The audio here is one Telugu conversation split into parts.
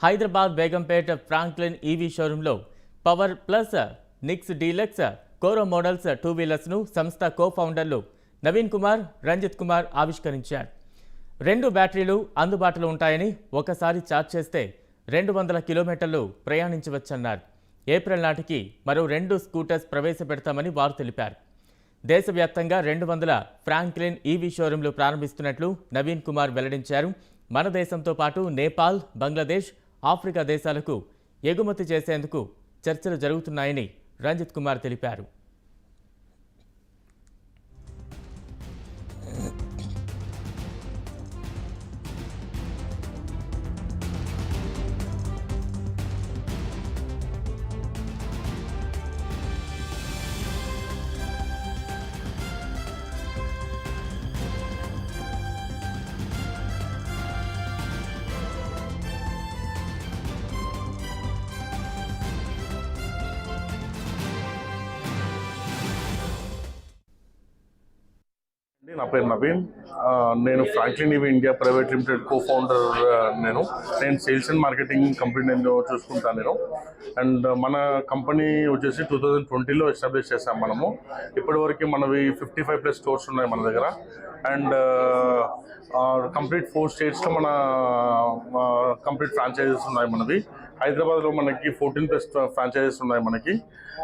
హైదరాబాద్ బేగంపేట్ ఫ్రాంక్లిన్ ఈవీ షోరూంలో పవర్ ప్లస్ నిక్స్ డీలక్స్ కోరో మోడల్స్ 2 వీలర్స్ను సంస్థ కో-ఫౌండర్లు నవీన్ కుమార్, రంజిత్ కుమార్ ఆవిష్కరించారు. 2 బ్యాటరీలు అందుబాటులో ఉంటాయని, ఒకసారి ఛార్జ్ చేస్తే 200 కిలోమీటర్లు ప్రయాణించవచ్చన్నారు. ఏప్రిల్ నాటికి మరో 2 స్కూటర్స్ ప్రవేశపెడతామని వారు తెలిపారు. దేశవ్యాప్తంగా 200 ఫ్రాంక్లిన్ ఈవీ షోరూంలు ప్రారంభిస్తున్నట్లు నవీన్ కుమార్ వెల్లడించారు. మన దేశంతో పాటు నేపాల్, బంగ్లాదేశ్, ఆఫ్రికా దేశాలకు ఎగుమతి చేసేందుకు చర్చలు జరుగుతున్నాయని రంజిత్ కుమార్ తెలిపారు. నా పేరు నవీన్. నేను Franklin EV India private limited co-founder. నేను సేల్స్ అండ్ మార్కెటింగ్ కంపెనీ నేను చూసుకుంటాను. అండ్ మన కంపెనీ వచ్చేసి 2020లో ఎస్టాబ్లిష్ చేసాం మనము. ఇప్పటివరకు మనవి 55+ స్టోర్స్ ఉన్నాయి మన దగ్గర. అండ్ కంప్లీట్ 4 స్టేట్స్లో మన కంప్లీట్ ఫ్రాంచైజెస్ ఉన్నాయి మనవి. హైదరాబాద్లో మనకి 14+ ఫ్రాంచైజెస్ ఉన్నాయి మనకి.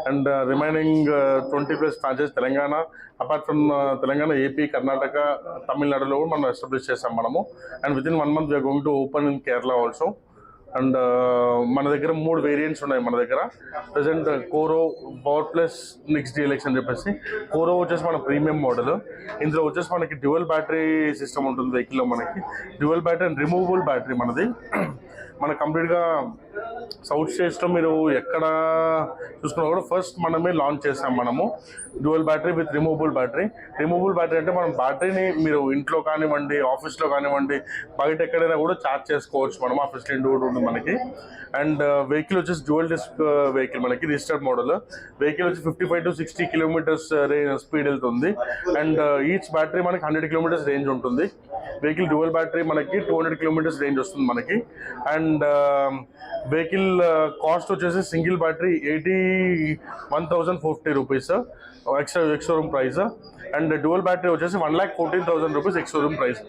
And remaining 20+ franchise Telangana, apart from Telangana, AP, Karnataka, తమిళనాడులో కూడా మనం ఎస్టాబ్లిష్ చేసాం మనము. And within 1 month we are going to open in Kerala also. And మన దగ్గర 3 వేరియంట్స్ ఉన్నాయి మన దగ్గర ప్రజెంట్. కోరో, పవర్ ప్లస్, నిక్స్ డీలక్స్ అని చెప్పేసి. కోరో వచ్చేసి మన ప్రీమియం మోడల్. ఇందులో వచ్చేసి మనకి డ్యూయల్ బ్యాటరీ సిస్టమ్ ఉంటుంది వెహికల్లో. మనకి dual battery and removable battery మనది. మన కంప్లీట్గా సౌత్ స్టేట్స్లో మీరు ఎక్కడ చూసుకున్నా కూడా ఫస్ట్ మనమే లాంచ్ చేసాం మనము dual battery with removable battery. Removable battery అంటే మనం బ్యాటరీని మీరు ఇంట్లో కానివ్వండి, ఆఫీస్లో కానివ్వండి, బయట ఎక్కడైనా కూడా ఛార్జ్ చేసుకోవచ్చు మనం. ఆ ఫెసిలిటీ ఉంటుంది మనకి. అండ్ వెహికల్ వచ్చేసి డ్యూయల్ డిస్క్ వెహికల్ మనకి, రిజిస్టర్డ్ మోడల్. వెహికల్ వచ్చి 55 to 60 కిలోమీటర్స్ స్పీడ్ వెళ్తుంది. అండ్ ఈచ్ బ్యాటరీ మనకి 100 కిలోమీటర్స్ రేంజ్ ఉంటుంది. వెహికల్ డ్యూయల్ బ్యాటరీ మనకి 200 కిలోమీటర్స్ రేంజ్ వస్తుంది మనకి. అండ్ వెహికల్ కాస్ట్ వచ్చేసి single battery 81,050 rupees ex showroom price. And dual battery వచ్చేసి 1,14,000 రూపీస్ ఎక్స్ షోరూమ్ ప్రైస్.